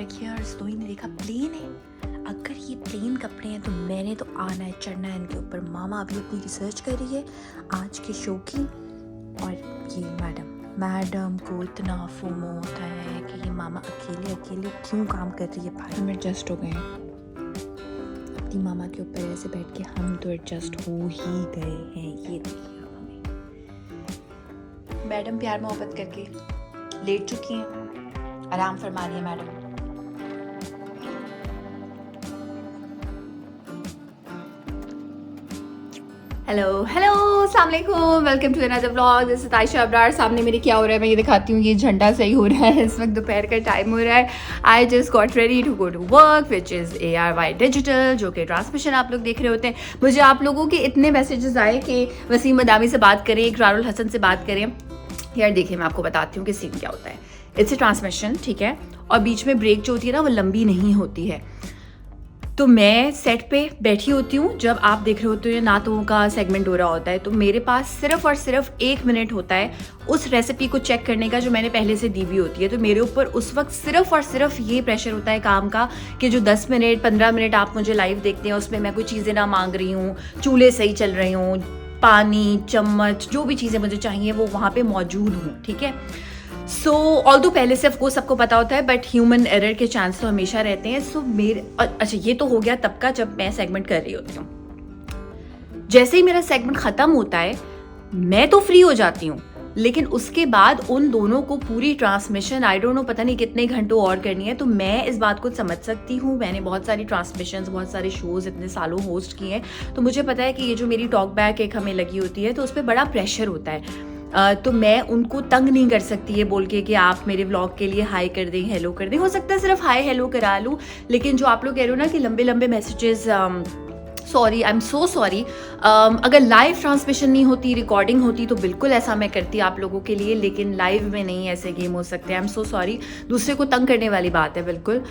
रखी है और ज़ोई ने देखा प्लेन है। अगर ये प्लेन कपड़े हैं तो मैंने तो आना है, चढ़ना है इनके ऊपर। मामा अभी अपनी रिसर्च कर रही है आज के शो की। और ये मैडम को इतना फोमो होता है कि ये मामा अकेले क्यों काम कर रही है। भाई हम एडजस्ट हो गए हैं अपनी मामा के ऊपर ऐसे बैठ के, हम तो एडजस्ट हो ही गए हैं। ये देखिए आप हमें मैडम प्यार मोहब्बत करके लेट चुकी हैं, आराम फरमा रही है मैडम। हेलो अस्सलाम वालेकुम, welcome to another vlog. This is Ayesha Abrar. सामने मेरे क्या हो रहा है मैं ये दिखाती हूँ। ये झंडा सही हो रहा है। इस वक्त दोपहर का टाइम हो रहा है। I just got ready to go to work which is ARY digital, जो कि ट्रांसमिशन आप लोग देख रहे होते हैं। मुझे आप लोगों के इतने मैसेजेस आए कि वसीम मदामी से बात करें, इकरारुल हसन से बात करें। यार देखिए मैं आपको बताती हूँ कि सीन क्या होता है। इट्स ए ट्रांसमिशन, ठीक है, और बीच में ब्रेक जो होती है ना वो लंबी नहीं होती है। तो मैं सेट पे बैठी होती हूँ जब आप देख रहे होते हो नातों का सेगमेंट हो रहा होता है, तो मेरे पास सिर्फ और सिर्फ 1 मिनट होता है उस रेसिपी को चेक करने का जो मैंने पहले से दी हुई होती है। तो मेरे ऊपर उस वक्त सिर्फ और सिर्फ ये प्रेशर होता है काम का कि जो 10 मिनट 15 मिनट आप मुझे लाइव देखते हैं उसमें मैं कोई चीज़ें ना मांग रही हूँ, चूल्हे सही चल रही हूँ, पानी चम्मच जो भी चीज़ें मुझे चाहिए वो वहाँ पर मौजूद हूँ, ठीक है। सो ऑल्दो पहले से वो सबको पता होता है, बट ह्यूमन एरर के चांस तो हमेशा रहते हैं। सो मेरे अच्छा ये तो हो गया तब का जब मैं सेगमेंट कर रही होती हूँ। जैसे ही मेरा सेगमेंट खत्म होता है मैं तो फ्री हो जाती हूँ, लेकिन उसके बाद उन दोनों को पूरी ट्रांसमिशन आई डोंट नो पता नहीं कितने घंटों और करनी है। तो मैं इस बात को समझ सकती हूँ, मैंने बहुत सारी ट्रांसमिशंस बहुत सारे शोज इतने सालों होस्ट किए हैं, तो मुझे पता है कि ये जो मेरी टॉक बैक एक हमें लगी होती है तो उस पर बड़ा प्रेशर होता है। तो मैं उनको तंग नहीं कर सकती है बोल के कि आप मेरे व्लॉग के लिए हाई कर दें, हेलो कर दें। हो सकता है सिर्फ हाई हेलो करा लूँ, लेकिन जो आप लोग कह रहे हो ना कि लंबे लंबे messages, sorry, I am so sorry. अगर लाइव ट्रांसमिशन नहीं होती, रिकॉर्डिंग होती तो बिल्कुल ऐसा मैं करती आप लोगों के लिए, लेकिन लाइव में नहीं ऐसे गेम हो सकते। आई एम सो सॉरी, दूसरे को तंग करने वाली बात है बिल्कुल।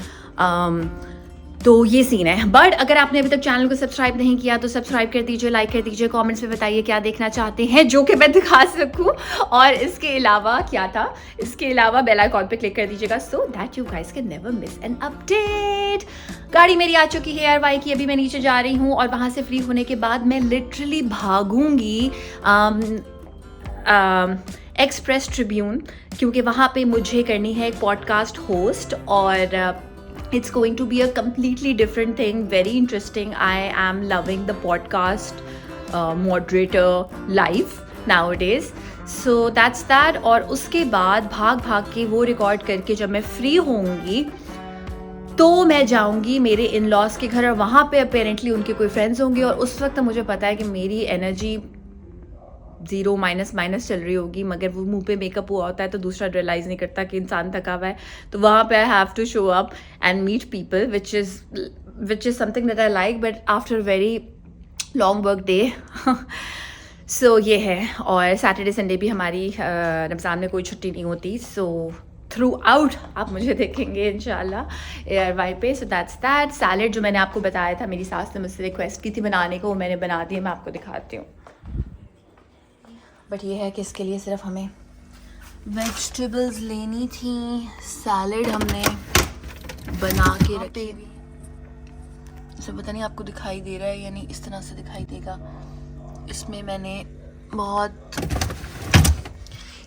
तो ये सीन है। बट अगर आपने अभी तक चैनल को सब्सक्राइब नहीं किया तो सब्सक्राइब कर दीजिए, लाइक कर दीजिए, कमेंट्स में बताइए क्या देखना चाहते हैं जो कि मैं दिखा सकूं। और इसके अलावा क्या था, इसके अलावा बेल आइकॉन पे क्लिक कर दीजिएगा so that you guys can never miss an update. गाड़ी मेरी आ चुकी है ARY की, अभी मैं नीचे जा रही हूँ और वहाँ से फ्री होने के बाद मैं लिटरली भागूंगी एक्सप्रेस ट्रिब्यून, क्योंकि वहाँ पे मुझे करनी है एक पॉडकास्ट होस्ट और it's going to be a completely different thing, very interesting. I am loving the podcast moderator life nowadays. So that's that. और उसके बाद भाग के वो रिकॉर्ड करके जब मैं फ्री होंगी तो मैं जाऊंगी मेरे इन लॉज के घर और वहाँ पे अपेरेंटली उनके कोई फ्रेंड्स होंगे और उस वक्त मुझे पता है कि मेरी एनर्जी 0 माइनस चल रही होगी, मगर वो मुंह पे मेकअप हुआ होता है तो दूसरा रियलाइज़ नहीं करता कि इंसान थका हुआ है। तो वहाँ पे I have to show up and meet people which is something that I like, but after very long work day. So ये है। और सैटरडे संडे भी हमारी रमज़ान में कोई छुट्टी नहीं होती, सो थ्रू आउट आप मुझे देखेंगे इंशाल्लाह ARY पे। So that's that. सैलड जो मैंने आपको बताया था, मेरी सास ने मुझसे रिक्वेस्ट की थी बनाने को, वो मैंने बना दी है, मैं आपको दिखाती हूँ। बट ये है कि इसके लिए सिर्फ हमें वेजिटेबल्स लेनी थी। सैलड हमने बना के रखी। इसे पता नहीं आपको दिखाई दे रहा है या नहीं, इस तरह से दिखाई देगा। इसमें मैंने बहुत,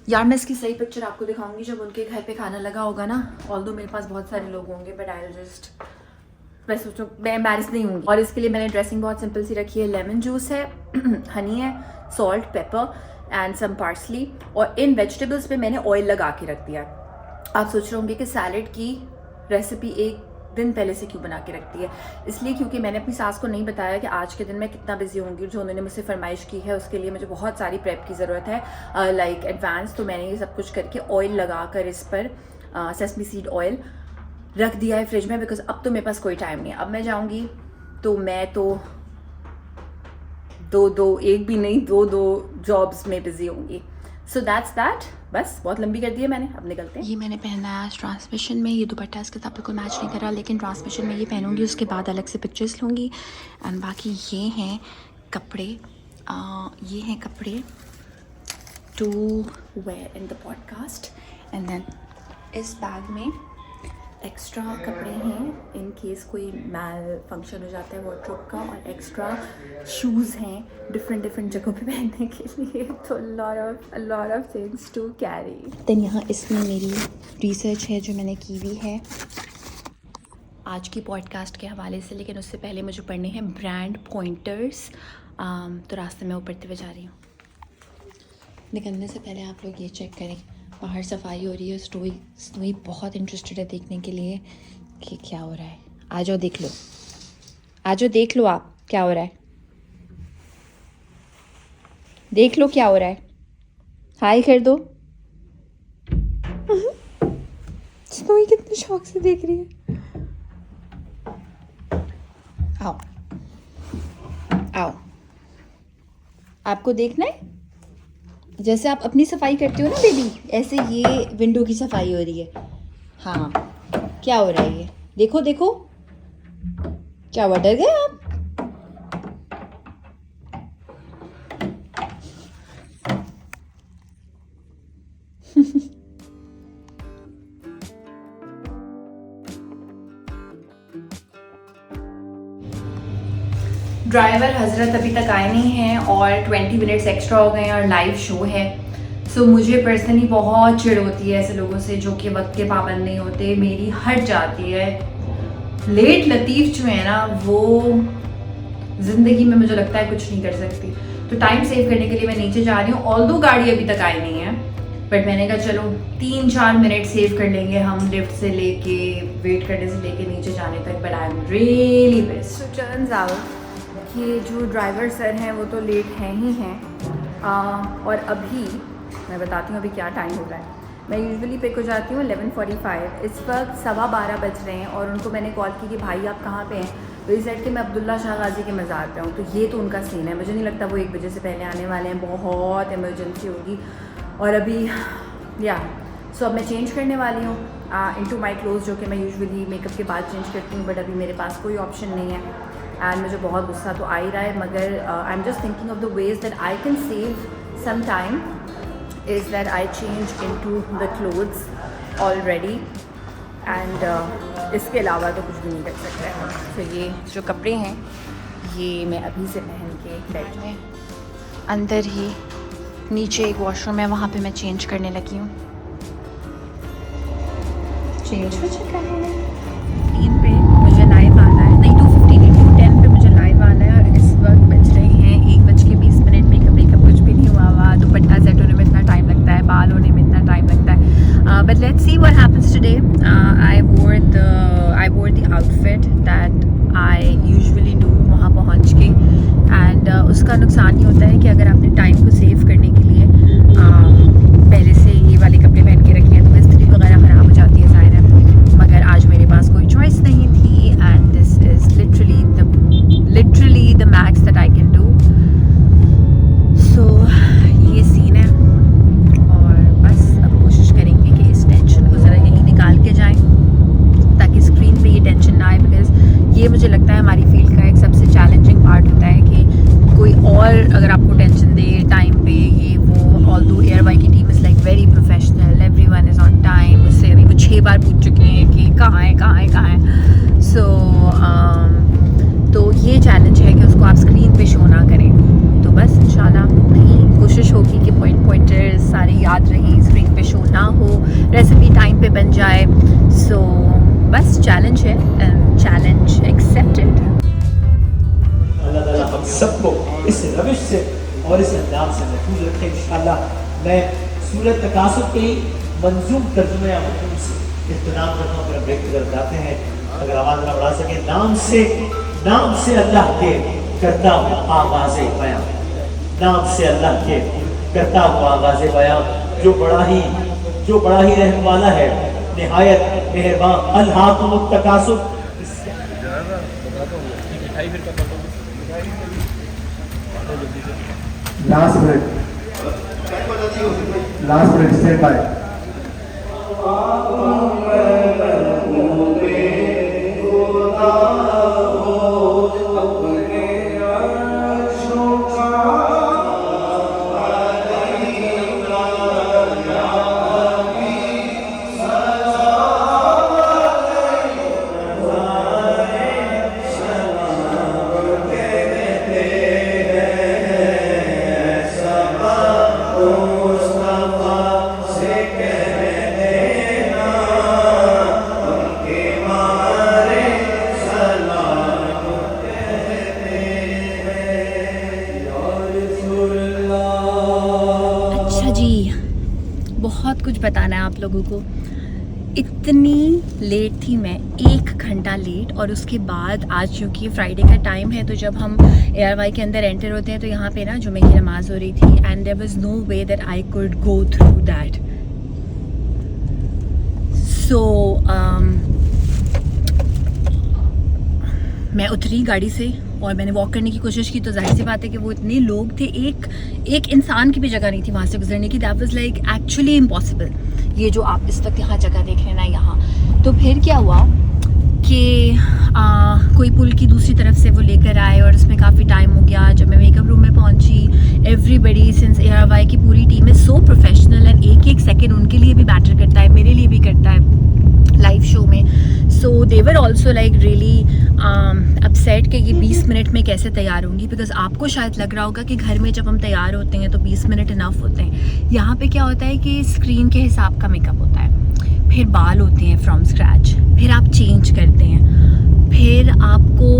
यार मैं इसकी सही पिक्चर आपको दिखाऊंगी जब उनके घर पे खाना लगा होगा ना। ऑल्दो मेरे पास बहुत सारे लोग होंगे, बट आई जस्ट, मैं सोचूं मैं एम्बैरेस नहीं हूँ। और इसके लिए मैंने ड्रेसिंग बहुत सिंपल सी रखी है। लेमन जूस है, हनी है, salt, pepper and some parsley. और इन वेजिटेबल्स पे मैंने ऑयल लगा के रख दिया। आप सोच रहे होंगे कि सैलड की रेसिपी एक दिन पहले से क्यों बना के रखती है। इसलिए क्योंकि मैंने अपनी सास को नहीं बताया कि आज के दिन मैं कितना बिजी होंगी। जो उन्होंने मुझसे फरमाइश की है उसके लिए मुझे बहुत सारी प्रेप की ज़रूरत है, लाइक एडवांस। तो मैंने ये सब कुछ करके ऑयल लगा कर इस पर सेसमी सीड ऑयल रख दिया है फ्रिज में, बिकॉज अब तो मेरे पास कोई टाइम नहीं है। अब मैं जाऊँगी तो मैं तो एक भी नहीं दो जॉब्स में बिजी होंगी। So that's that. बस बहुत लंबी कर दी है मैंने, अब निकलते हैं। ये मैंने पहना है आज ट्रांसमिशन में, ये दुपट्टा इसके साथ बिल्कुल मैच नहीं कर रहा, लेकिन ट्रांसमिशन में ये पहनूंगी, उसके बाद अलग से पिक्चर्स लूँगी। एंड बाकी ये हैं कपड़े, ये हैं कपड़े to wear in the podcast. And then इस बैग में एक्स्ट्रा कपड़े हैं इन केस कोई मैल फंक्शन हो जाता है वार्डरोब का, और एक्स्ट्रा शूज़ हैं डिफरेंट डिफरेंट जगहों पे पहनने के लिए, तो lot of things to carry. Then यहाँ इसमें मेरी रिसर्च है जो मैंने की हुई है आज की पॉडकास्ट के हवाले से, लेकिन उससे पहले मुझे पढ़ने हैं ब्रांड पॉइंटर्स। तो रास्ते में वो पढ़ते हुए जा रही हूँ। निकलने से पहले आप लोग ये चेक करें, बाहर सफाई हो रही है। स्नोई बहुत इंटरेस्टेड है देखने के लिए कि क्या हो रहा है। आ जाओ देख लो, आ जाओ देख लो आप क्या हो रहा है, देख लो क्या हो रहा है, हाय कर दो। स्नोई कितने शौक से देख रही है। आओ आओ, आपको देखना है जैसे आप अपनी सफाई करते हो ना बेबी, ऐसे ये विंडो की सफाई हो रही है। हाँ, क्या हो रहा है ये, देखो देखो क्या हुआ, डर गए आप? ड्राइवर हजरत अभी तक आए नहीं हैं और 20 मिनट्स एक्स्ट्रा हो गए हैं और लाइव शो है। सो मुझे पर्सनली बहुत चिढ़ होती है ऐसे लोगों से जो कि वक्त के पाबंद नहीं होते, मेरी हट जाती है। लेट लतीफ़ जो है ना वो ज़िंदगी में मुझे लगता है कुछ नहीं कर सकती। तो टाइम सेव करने के लिए मैं नीचे जा रही हूँ, ऑल्दो गाड़ी अभी तक आई नहीं है, बट मैंने कहा चलो 3-4 मिनट सेव कर लेंगे हम लिफ्ट से लेके, वेट करने से लेके नीचे जाने तक। But I am really best. So turns out कि जो ड्राइवर सर हैं वो तो लेट हैं ही हैं। और अभी मैं बताती हूँ अभी क्या टाइम हो रहा है। मैं यूजुअली पिक हो जाती हूँ 11:45, इस वक्त 12:15 बज रहे हैं। और उनको मैंने कॉल की कि भाई आप कहाँ पे हैं, तो इस साइड के मैं अब्दुल्ला शाह गाजी के मज़ार पे हूँ। तो ये तो उनका सीन है, मुझे नहीं लगता वो 1 बजे से पहले आने वाले हैं, बहुत इमरजेंसी होगी। और अभी सो अब मैं चेंज करने वाली हूँ इनटू माय क्लोथ, जो कि मैं यूजुअली मेकअप के बाद चेंज करती हूँ, बट अभी मेरे पास कोई ऑप्शन नहीं है। एंड मुझे बहुत गुस्सा तो आ ही रहा है, मगर I am just thinking of the ways that I can save some time is that I change into the clothes already, and इसके अलावा तो कुछ भी नहीं कर सकते हैं। तो ये जो कपड़े हैं ये मैं अभी से पहन के बैठ में अंदर ही नीचे एक वॉशरूम है, वहाँ पे मैं चेंज करने लगी हूँ। चेंज हो चुका है, 3 पे मुझे लाइव आना है, नहीं 2:15 2:10 पे मुझे लाइव आना है। और इस वक्त बज रहे हैं 1:20 मेकअप कुछ भी नहीं हुआ दुपट्टा सेट होने में इतना टाइम लगता है, बाल होने में इतना टाइम लगता है। But let's see what happens today. आई वोर the outfit that I usually do वहाँ पहुँच के। एंड उसका नुकसान ये होता है कि अगर आपने टाइम को सेव करने के लिए पहले से ये वाले कपड़े पहन के रखे हैं तो इस्त्री वगैरह ख़राब हो जाती है, ज़ाहिर है। मगर आज मेरे पास कोई चॉइस नहीं थी, and this is literally the max that I can do. So ये सीन है, और बस अब कोशिश करेंगे कि इस टेंशन को ज़रा यहीं निकाल के जाएं ताकि स्क्रीन पे ये टेंशन ना आए। बिकॉज़ ये मुझे लगता है हमारी फील्ड का एक सबसे चैलेंजिंग पार्ट होता है कि कोई और अगर आपको टेंशन दे टाइम पे ये वो। ऑल्दो एयरवाई की team is like very professional, everyone is on time. मुझसे अभी वो 6 बार पूछ चुके हैं कि कहाँ है। सो तो ये चैलेंज है कि उसको आप स्क्रीन पे शो ना करें। तो बस इंशाल्लाह यही कोशिश होगी कि पॉइंटर्स सारे याद रहें, स्क्रीन पे शो ना हो, रेसिपी टाइम पे बन जाए। सो बस चैलेंज है, चैलेंज एक्सेप्टेड। अल्लाह ताला हम सबको इस रविश से और इस अंदाज से महफूज रखे इंशाअल्लाह। मैं सूरत तकासुर के मंजूम तर्जुमे मफहूम से इख्तिताम करता हूँ, फिर ब्रेक कर जाते हैं। अगर आवाज़ ना बढ़ा सके, नाम से अल्लाह के करता हूँ आवाज़े बयां, नाम से अल्लाह के करता हूँ आवाज़े बयां, जो बड़ा ही रहने वाला है, निहायत मेहरबान। अल्हाकुमुत तकासुर। Last minute, stand by. कुछ बताना है आप लोगों को। इतनी लेट थी मैं, 1 घंटा लेट। और उसके बाद आज क्योंकि फ्राइडे का टाइम है तो जब हम ARY के अंदर एंटर होते हैं तो यहाँ पे ना जुमे की नमाज हो रही थी and there was no way that I could go through that. So मैं उतरी गाड़ी से और मैंने वॉक करने की कोशिश की तो जाहिर सी बात है कि वो इतने लोग थे, एक इंसान की भी जगह नहीं थी वहाँ से गुजरने की। That was like actually impossible. ये जो आप इस वक्त यहाँ जगह देख रहे हैं ना यहाँ, तो फिर क्या हुआ कि कोई पुल की दूसरी तरफ से वो लेकर आए और उसमें काफ़ी टाइम हो गया। जब मैं मेकअप रूम में पहुँची, एवरीबडी सिंस ARY की पूरी टीम है सो प्रोफेशनल एंड एक सेकेंड उनके लिए भी मैटर करता है, मेरे लिए भी करता है लाइव शो में। So they were also like really upset कि ये 20 मिनट में कैसे तैयार होंगी। बिकॉज आपको शायद लग रहा होगा कि घर में जब हम तैयार होते हैं तो 20 मिनट इनफ होते हैं। यहाँ पे क्या होता है कि स्क्रीन के हिसाब का मेकअप होता है, फिर बाल होते हैं फ्रॉम स्क्रैच, फिर आप चेंज करते हैं, फिर आपको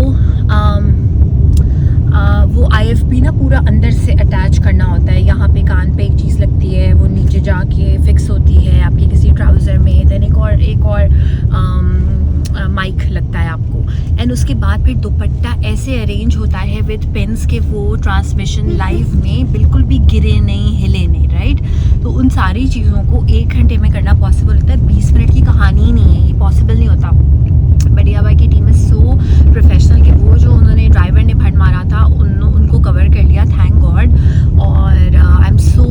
वो IFB ना पूरा अंदर से अटैच करना होता है। यहाँ पे कान पे एक चीज़ लगती है, वो नीचे जाके फिक्स होती है आपके किसी ट्राउज़र में। देन एक और माइक लगता है आपको एंड उसके बाद फिर दुपट्टा ऐसे अरेंज होता है विद पिन्स के वो ट्रांसमिशन लाइव में बिल्कुल भी गिरे नहीं, हिले नहीं, राइट। तो उन सारी चीज़ों को 1 घंटे में करना पॉसिबल होता है। 20 मिनट की कहानी ही नहीं है, ये पॉसिबल नहीं होता। बट ARY की टीम इज़ सो प्रोफेशनल कि वो जो उन्होंने ड्राइवर ने भट मारा था उनको कवर कर लिया, थैंक गॉड। और आई एम सो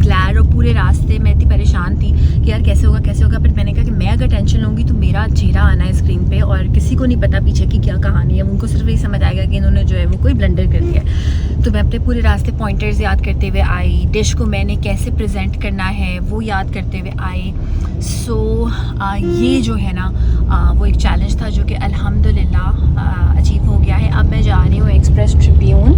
ग्लैड। और पूरे रास्ते मैं इतनी परेशान थी कि यार कैसे होगा। फिर मैंने कहा कि मैं अगर टेंशन लूँगी तो मेरा चेहरा आना है स्क्रीन पे और किसी को नहीं पता पीछे की क्या कहानी है। उनको सिर्फ यही समझ आएगा कि इन्होंने जो है वो कोई ब्लंडर कर दिया। तो मैं अपने पूरे रास्ते पॉइंटर्स याद करते हुए आई, डिश को मैंने कैसे प्रेजेंट करना है वो याद करते हुए आई। सो ये जो है ना वो एक चैलेंज था जो कि अल्हम्दुलिल्लाह अचीव हो गया है। अब मैं जा रही हूँ एक्सप्रेस ट्रिब्यून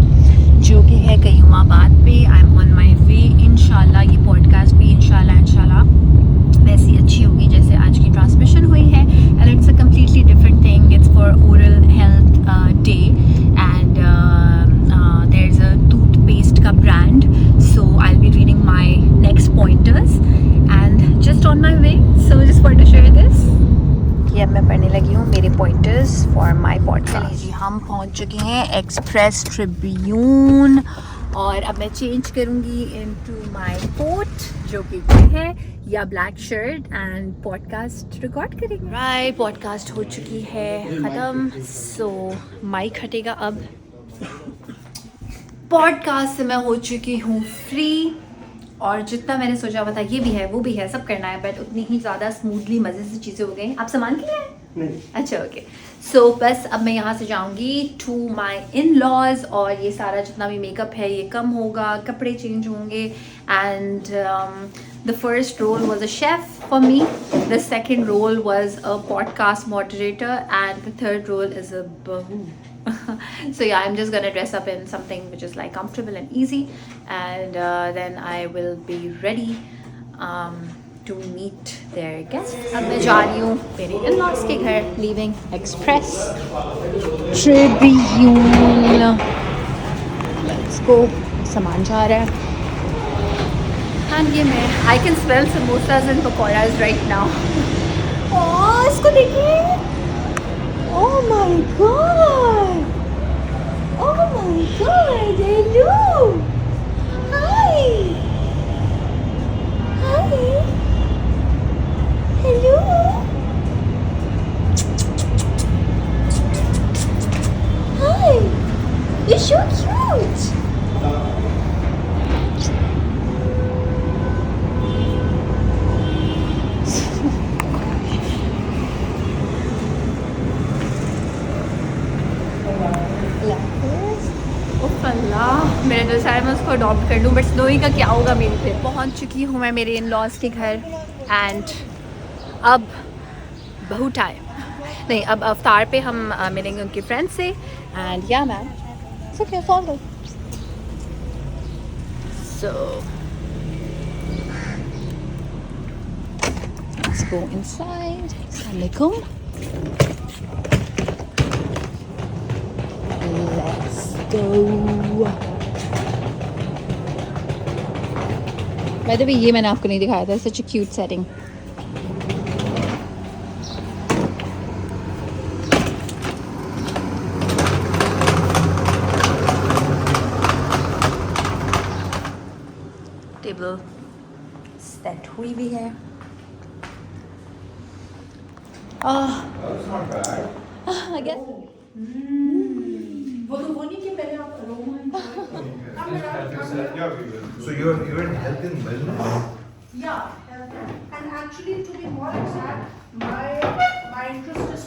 जो कि है कयूमाबाद पे। आई एम ऑन माई वे। इंशाल्लाह ये पॉडकास्ट भी इंशाल्लाह वैसी अच्छी होगी जैसे आज की ट्रांसमिशन हुई है। And it's a completely different thing, it's for oral health day and there is a toothpaste का brand. So I will be reading my next pointers and just on my way. So just want to share this. ये अब मैं पढ़ने लगी हूँ मेरे pointers for my podcast. जी हम पहुँच चुके हैं एक्सप्रेस ट्रिब्यून और अब मैं चेंज करूँगी इनटू माय कोट जो कि है या black shirt and podcast record करेंगे। राइट, पॉडकास्ट हो चुकी है ख़त्म। सो माइक हटेगा अब। पॉडकास्ट से मैं हो चुकी हूँ फ्री और जितना मैंने सोचा हुआ था ये भी है वो भी है, सब करना है, बट उतनी ही ज़्यादा स्मूथली मज़े से चीज़ें हो गई। आप सामान के लिए नहीं? अच्छा ओके। सो बस अब मैं यहाँ से जाऊँगी टू माई इन लॉज और ये सारा जितना भी मेकअप है ये कम होगा, कपड़े चेंज होंगे। And the first role was a chef for me, the second role was a podcast moderator and the third role is a bahu. So yeah, I'm just gonna dress up in something which is like comfortable and easy, and then I will be ready to meet their guests. अब मैं जा रही हूँ मेरे in-laws के घर, leaving Express Tribune. Let's go. सामान जा रहा है. And ये मैं I can smell samosas and pakoras right now. Oh, इसको देखिए. Oh my god! Oh my god! Hello! Hi! Hi! Hello! Hi! You're so cute! मेरा दिल चाह मैं उसको अडॉप्ट कर लूँ, बट स्नोई का क्या होगा मेरे पे। पहुँच चुकी हूँ मैं मेरे इन लॉज के घर एंड अब बहुत टाइम नहीं, अब अवतार पे हम मिलेंगे उनके फ्रेंड से एंड या ma'am so let's go inside. अस्सलाम वालेकुम. Let's go. वैसे भी ये मैंने आपको नहीं दिखाया था, such a cute setting. Table set हुई भी है। I guess वो तो वो नहीं कि पहले आप aroma So you're in health and wellness? yeah, and actually to be more exact, my interest is